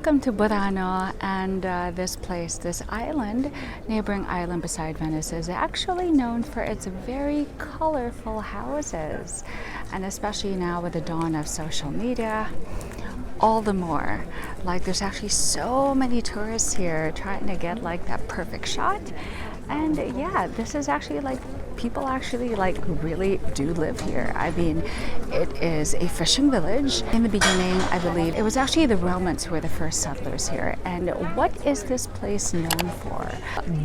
Welcome to Burano, and this place, this island, neighboring island beside Venice, is actually known for its very colorful houses, and especially now with the dawn of social media, all the more. Like, there's actually so many tourists here trying to get like that perfect shot. And yeah, this is actually like, people actually like really do live here. I mean, it is a fishing village. In the beginning, I believe it was actually the Romans who were the first settlers here. And what is this place known for?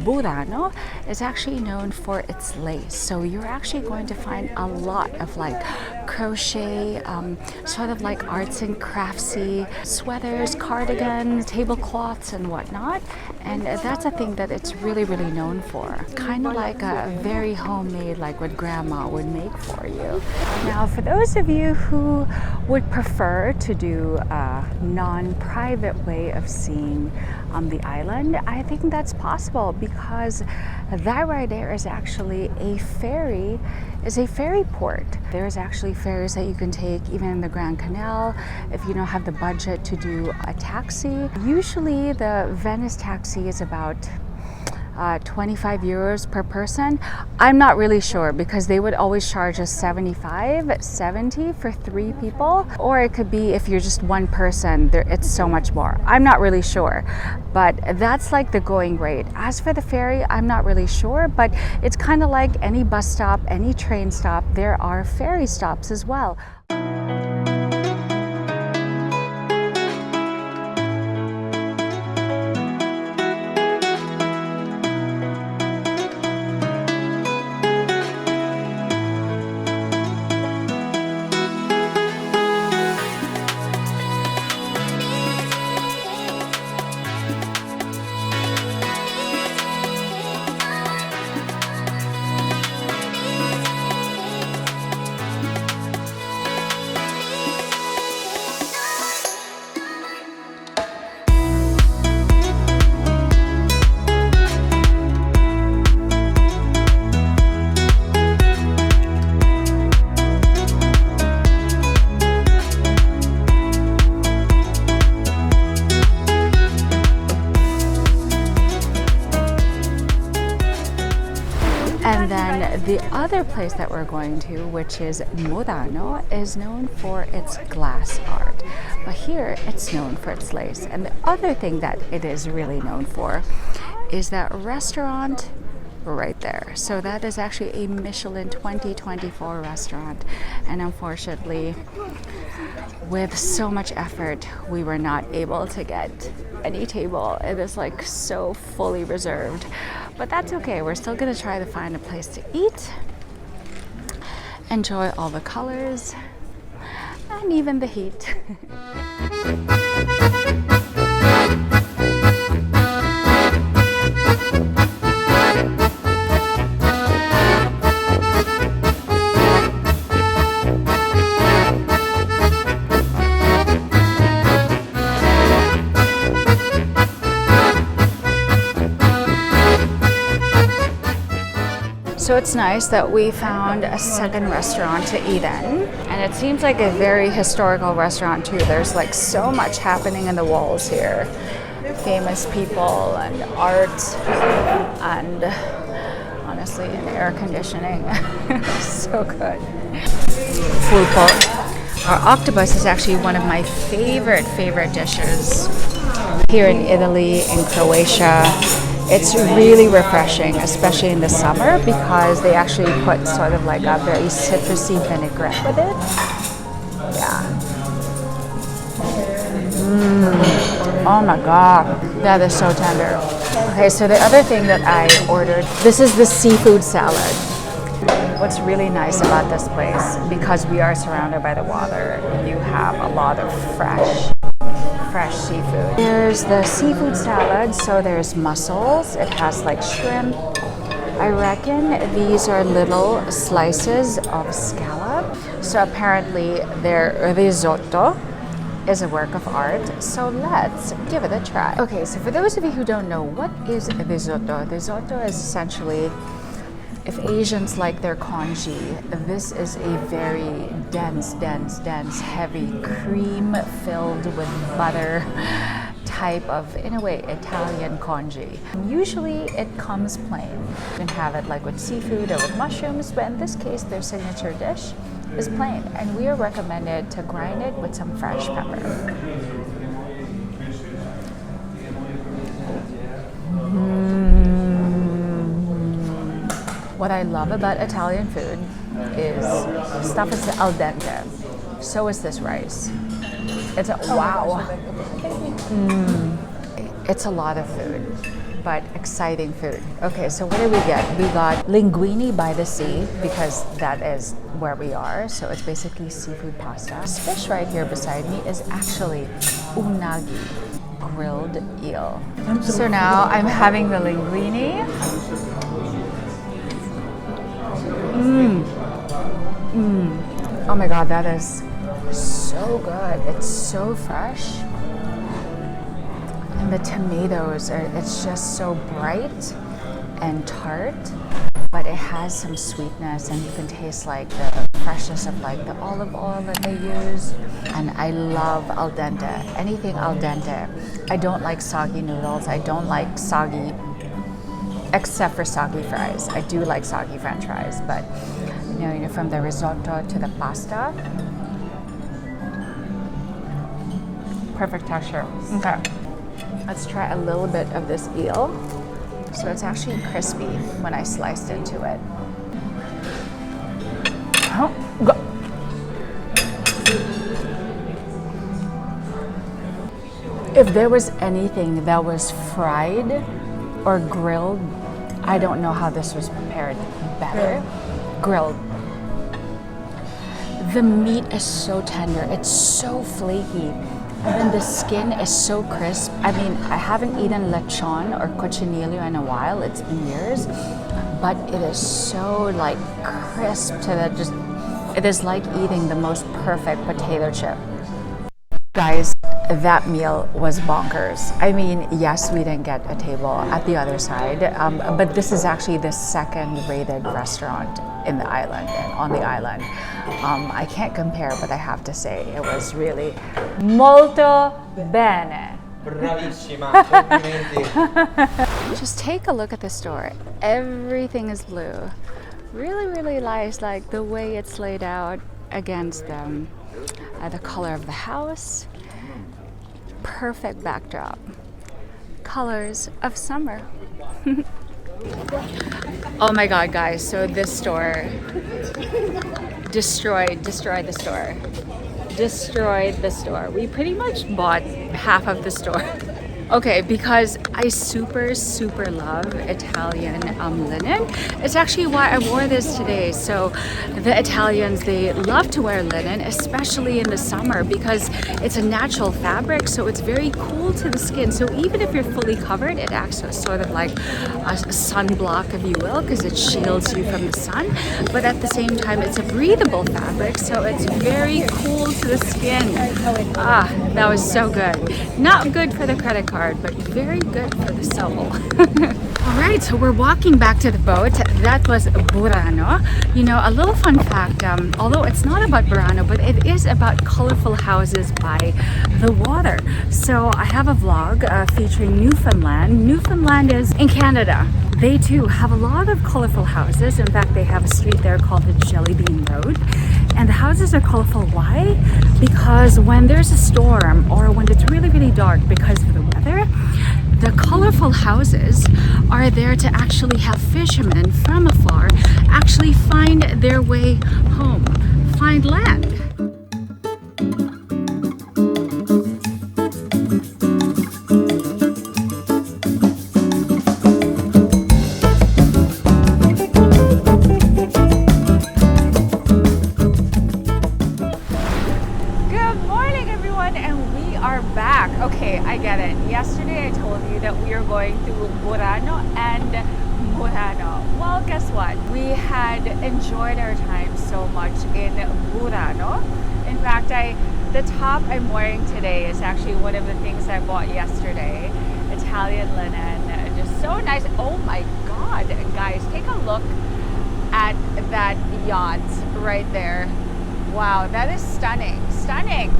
Burano is actually known for its lace. So you're actually going to find a lot of like crochet, sort of like arts and craftsy sweaters, cardigans, tablecloths and whatnot. And that's a thing that it's really, really known for. Kind of like a very homemade, like what grandma would make for you. Now, for those of you who would prefer to do a non-private way of seeing the island, I think that's possible, because that right there is actually a ferry port. There's actually ferries that you can take even in the Grand Canal if you don't have the budget to do a taxi. Usually the Venice taxi is about 25 euros per person. I'm not really sure, because they would always charge us 70 for 3 people, or it could be if you're just one person, it's so much more. I'm not really sure, but that's like the going rate. As for the ferry, I'm not really sure, but it's kind of like any bus stop, any train stop, there are ferry stops as well. And then the other place that we're going to, which is Murano, is known for its glass art. But here it's known for its lace. And the other thing that it is really known for is that restaurant right there. So that is actually a Michelin 2024 restaurant. And unfortunately, with so much effort, we were not able to get any table. It is like so fully reserved. But that's okay, we're still gonna try to find a place to eat, enjoy all the colors, and even the heat. So it's nice that we found a second restaurant to eat in, and it seems like a very historical restaurant too. There's like so much happening in the walls here. Famous people and art and honestly, and air conditioning. So good. Full pot. Our octopus is actually one of my favorite dishes. Here in Italy, in Croatia, it's really refreshing, especially in the summer, because they actually put sort of like a very citrusy vinaigrette with it. Yeah. Oh my God, that is so tender. Okay, so the other thing that I ordered, this is the seafood salad. What's really nice about this place, because we are surrounded by the water, you have a lot of fresh seafood. There's the seafood salad, so there's mussels, it has like shrimp. I reckon these are little slices of scallop. So apparently their risotto is a work of art, so let's give it a try. Okay, so for those of you who don't know, what is risotto? Risotto is essentially, if Asians like their congee, this is a very dense, heavy, cream-filled with butter type of, in a way, Italian congee. Usually it comes plain. You can have it like with seafood or with mushrooms, but in this case their signature dish is plain, and we are recommended to grind it with some fresh pepper. What I love about Italian food is stuff is al dente. So is this rice. It's a wow. It's a lot of food, but exciting food. Okay, so what did we get? We got linguine by the sea because that is where we are. So it's basically seafood pasta. This fish right here beside me is actually unagi, grilled eel. So now I'm having the linguine. Oh my God, that is so good. It's so fresh. And the tomatoes are, it's just so bright and tart, but it has some sweetness, and you can taste like the freshness of like the olive oil that they use. And I love al dente, anything al dente. I don't like soggy noodles. I don't like soggy, except for soggy fries. I do like soggy French fries, but you know, from the risotto to the pasta, perfect texture. Okay, let's try a little bit of this eel. So it's actually crispy when I sliced into it. If there was anything that was fried or grilled, I don't know how this was prepared better. Grilled. The meat is so tender, it's so flaky, and then the skin is so crisp. I mean, I haven't eaten lechon or cochinillo in a while, it's been years, but it is so like crisp to the just, it is like eating the most perfect potato chip. Guys, that meal was bonkers. I mean, yes, we didn't get a table at the other side, but this is actually the second rated restaurant in the island and on the island. I can't compare, but I have to say it was really molto bene. Bravissima, complimenti. Just take a look at the store. Everything is blue. Really, really nice, like the way it's laid out against the color of the house. Perfect backdrop. Colors of summer. Oh my God, guys, so this store destroyed the store. We pretty much bought half of the store. Okay, because I super love Italian linen. It's actually why I wore this today. So the Italians, they love to wear linen, especially in the summer, because it's a natural fabric, so it's very cool to the skin. So even if you're fully covered, it acts as sort of like a sunblock, if you will, because it shields you from the sun. But at the same time, it's a breathable fabric, so it's very cool to the skin. Ah, that was so good. Not good for the credit card, but very good for the soul. All right, so we're walking back to the boat. That was Burano. You know, a little fun fact, although it's not about Burano, but it is about colorful houses by the water. So I have a vlog featuring Newfoundland. Newfoundland is in Canada. They too have a lot of colorful houses. In fact, they have a street there called the Jelly Bean Road. And the houses are colorful. Why? Because when there's a storm or when it's really, really dark because of the weather, the colorful houses are there to actually have fishermen from afar actually find their way home, find land. Okay, I get it. Yesterday I told you that we are going to Burano and Murano. Well, guess what? We had enjoyed our time so much in Burano. In fact, the top I'm wearing today is actually one of the things I bought yesterday. Italian linen, just so nice. Oh my God, guys, take a look at that yacht right there. Wow, that is stunning, stunning.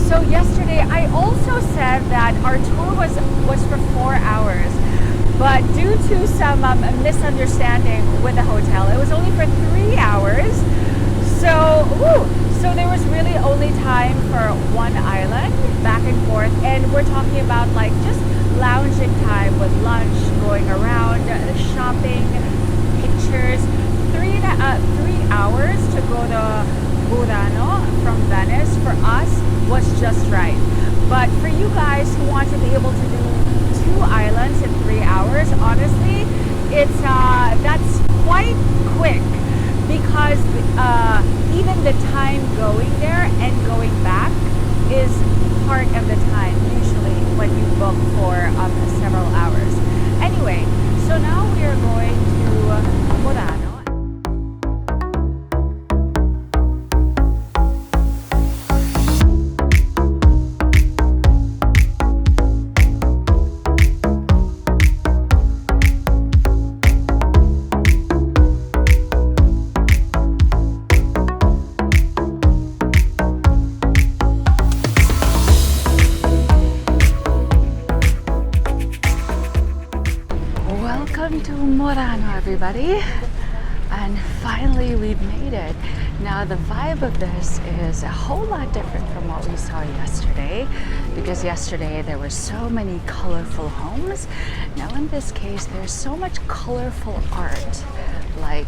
So yesterday I also said that our tour was for 4 hours, but due to some misunderstanding with the hotel, it was only for 3 hours. So there was really only time for one island back and forth, and we're talking about like just lounging time with lunch, going around, shopping, pictures. 3 hours to go to Burano from Venice for us was just right. But for you guys who want to be able to do 2 islands in 3 hours, honestly, it's that's quite quick, because even the time going there and going back is part of the time usually when you book for several hours. Anyway, so now we are going to Murano. Welcome to Murano, everybody, and finally we've made it. Now the vibe of this is a whole lot different from what we saw yesterday, because yesterday there were so many colorful homes. Now in this case there's so much colorful art, like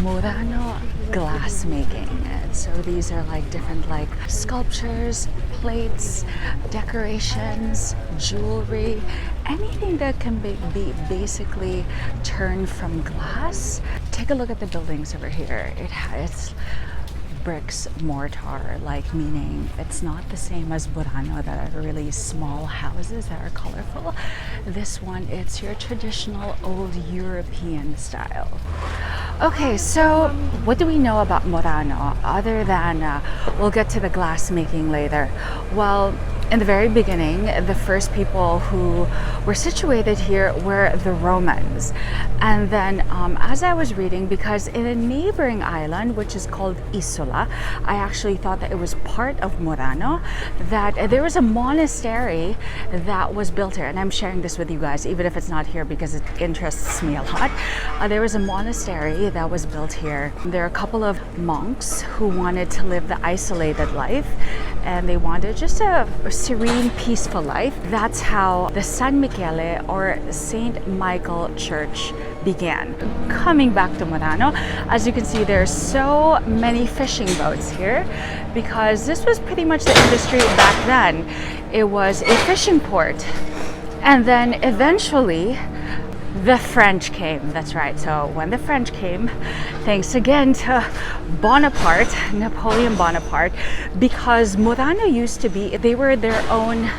Murano glassmaking. And so these are like different like sculptures, plates, decorations, jewelry, anything that can be basically turned from glass. Take a look at the buildings over here. It's bricks mortar, like, meaning it's not the same as Burano that are really small houses that are colorful. This one, it's your traditional old European style. Okay, so what do we know about Murano other than we'll get to the glass making later? Well, in the very beginning, the first people who were situated here were the Romans. And then as I was reading, because in a neighboring island, which is called Isola, I actually thought that it was part of Murano, that there was a monastery that was built here. And I'm sharing this with you guys, even if it's not here, because it interests me a lot. There was a monastery that was built here. There are a couple of monks who wanted to live the isolated life, and they wanted just a serene, peaceful life. That's how the San Michele, or Saint Michael Church, began. Coming back to Murano, as you can see, there's so many fishing boats here, because this was pretty much the industry back then. It was a fishing port. And then eventually the French came. That's right. So when the French came, thanks again to Bonaparte, Napoleon Bonaparte, because Murano used to be, they were their own,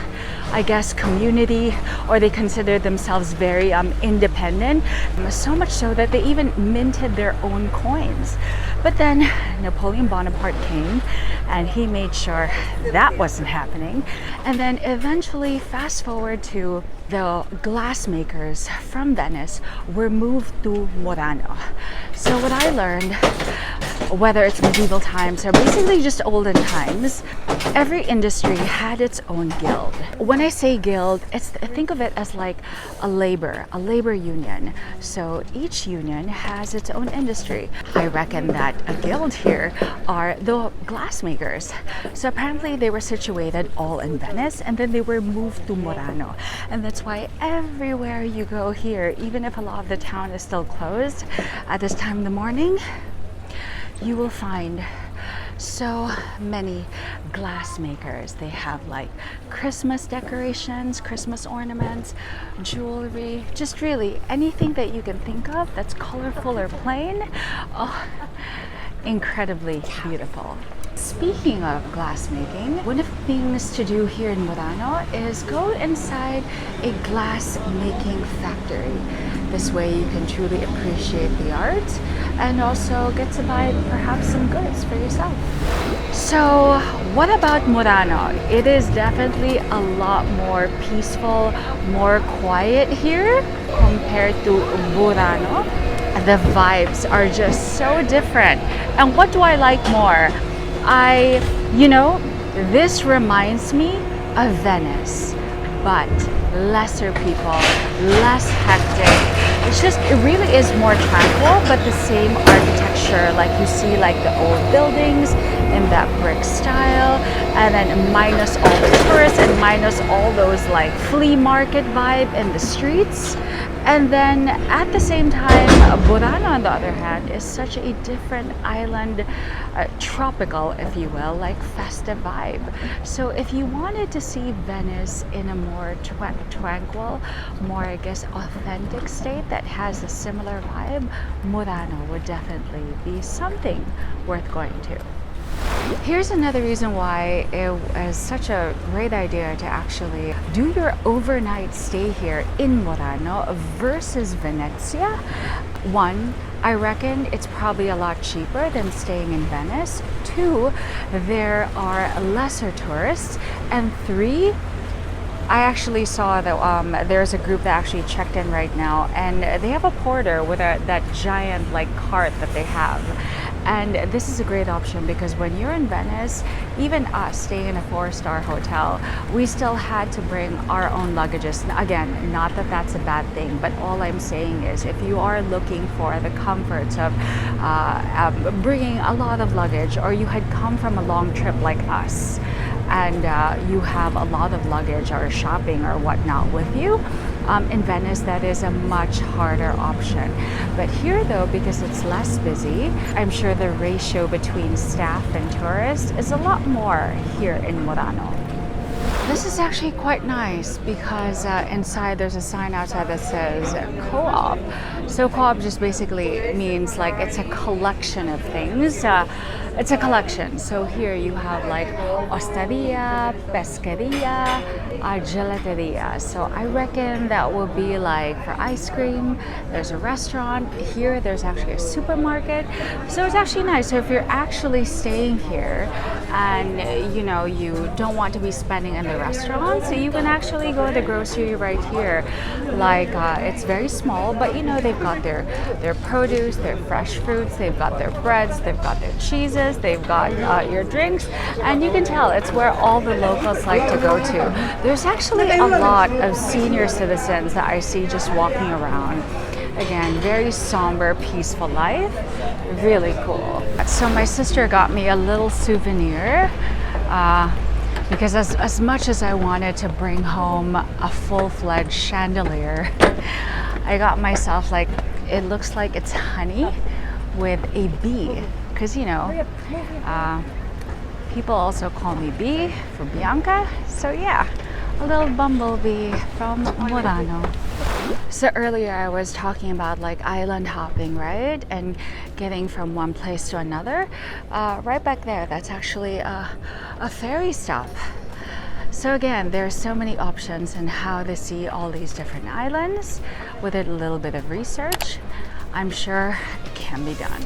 I guess, community, or they considered themselves very independent, so much so that they even minted their own coins. But then Napoleon Bonaparte came and he made sure that wasn't happening. And then eventually, fast forward to the glassmakers from Venice were moved to Murano. So what I learned, whether it's medieval times or basically just olden times, every industry had its own guild. When I say guild, think of it as like a labor union. So each union has its own industry. I reckon that a guild here are the glassmakers. So apparently they were situated all in Venice, and then they were moved to Murano. And that's why everywhere you go here, even if a lot of the town is still closed at this time in the morning, you will find so many glass makers. They have like Christmas decorations, Christmas ornaments, jewelry, just really anything that you can think of that's colorful or plain. Oh, incredibly beautiful. Speaking of glass making, one of the things to do here in Murano is go inside a glass making factory. This way you can truly appreciate the art and also get to buy perhaps some goods for yourself. So what about Murano? It is definitely a lot more peaceful, more quiet here compared to Burano. The vibes are just so different. And what do I like more? This reminds me of Venice, but lesser people, less hectic. It's just, it really is more tranquil, but the same architecture, like you see like the old buildings in that brick style, and then minus all the tourists and minus all those like flea market vibe in the streets. And then at the same time, Burano, on the other hand, is such a different island, tropical, if you will, like festive vibe. So if you wanted to see Venice in a more tranquil, more, I guess, authentic state that has a similar vibe, Murano would definitely be something worth going to. Here's another reason why it is such a great idea to actually do your overnight stay here in Murano versus Venezia. One, I reckon it's probably a lot cheaper than staying in Venice. Two, there are lesser tourists. And three, I actually saw that there's a group that actually checked in right now, and they have a porter with that giant like cart that they have. And this is a great option because when you're in Venice, even us staying in a 4-star hotel, we still had to bring our own luggages. Again, not that that's a bad thing, but all I'm saying is if you are looking for the comforts of bringing a lot of luggage, or you had come from a long trip like us, and you have a lot of luggage or shopping or whatnot with you, in Venice that is a much harder option. But here though, because it's less busy, I'm sure the ratio between staff and tourists is a lot more here in Murano. This is actually quite nice because inside there's a sign outside that says co-op. So co-op just basically means like it's a collection of things. It's a collection. So here you have like osteria, pescaria, gelateria. So I reckon that will be like for ice cream. There's a restaurant. Here there's actually a supermarket. So it's actually nice. So if you're actually staying here and you know you don't want to be spending in the restaurant, so you can actually go to the grocery right here. Like it's very small, but you know they've got their produce, their fresh fruits, they've got their breads, they've got their cheeses, they've got your drinks, and you can tell it's where all the locals like to go to. There's actually a lot of senior citizens that I see just walking around. Again, very somber, peaceful life. Really cool. So my sister got me a little souvenir because as much as I wanted to bring home a full-fledged chandelier, I got myself like, it looks like it's honey with a bee. Because, you know, people also call me Bee for Bianca. So yeah, a little bumblebee from Murano. So earlier I was talking about like island hopping, right? And getting from one place to another. Right back there, that's actually a ferry stop. So again, there are so many options on how to see all these different islands. With a little bit of research, I'm sure it can be done.